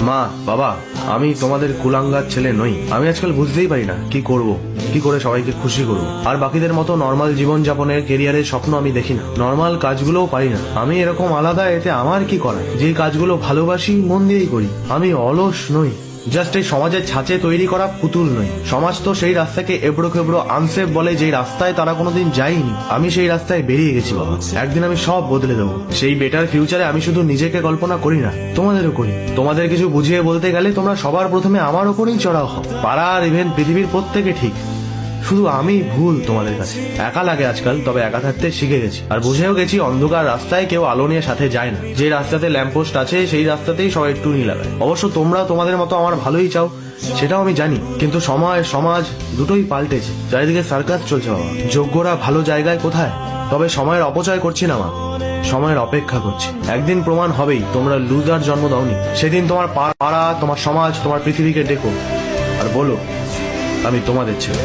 মা, বাবা, আমি তোমাদের কুলাঙ্গার ছেলে নই। আমি আজকাল বুঝতেই পারি না কি করব, কি করে সবাইকে খুশি করব। আর বাকিদের মতো নর্মাল জীবন যাপনের কেরিয়ারের স্বপ্ন আমি দেখি না, নর্মাল কাজগুলোও পারি না। আমি এরকম আলাদা, এতে আমার কি করা? যে কাজগুলো ভালোবাসি মন দিয়েই করি। আমি অলস নই, জাস্ট এই সমাজের ছাঁচে তৈরি করা পুতুল নই। সমাজ তো সেই রাস্তাকে এবড়ো খেবড়ো আনসেফ বলে, যেই রাস্তায় তারা কোনোদিন যায়নি। আমি সেই রাস্তায় বেরিয়ে গেছি বাবা। একদিন আমি সব বদলে দেবো। সেই বেটার ফিউচারে আমি শুধু নিজেকে কল্পনা করি না, তোমাদেরও করি। তোমাদের কিছু বুঝিয়ে বলতে গেলে তোমরা সবার প্রথমে আমার ওপরেই চড়াও হও। পাড়ার ইভেন পৃথিবীর প্রত্যেকে ঠিক, শুধু আমি ভুল তোমাদের কাছে। একা লাগে আজকাল, তবে একা থাকতে শিখে গেছি। আর বুঝেও গেছি অন্ধকার রাস্তায় কেউ আলো নিয়ে সাথে যায় না। যে রাস্তাতে ল্যাম্পপোস্ট আছে সেই রাস্তাতেই সবাই টুনি লাগায়। অবশ্য তোমরা তোমাদের মতো আমার ভালোই চাও, সেটাও আমি জানি। কিন্তু সময় সমাজ দুটোই পাল্টেছে। চারিদিকে সার্কাস চলছে বাবা। যোগ্যরা ভালো জায়গায় কোথায়? তবে সময়ের অপচয় করছি না মা, সময়ের অপেক্ষা করছি। একদিন প্রমাণ হবেই তোমরা লুজার জন্ম দাওনি। সেদিন তোমার পাড়া, তোমার সমাজ, তোমার পৃথিবীকে ডেকো আর বলো আমি তোমাদের ছেলে।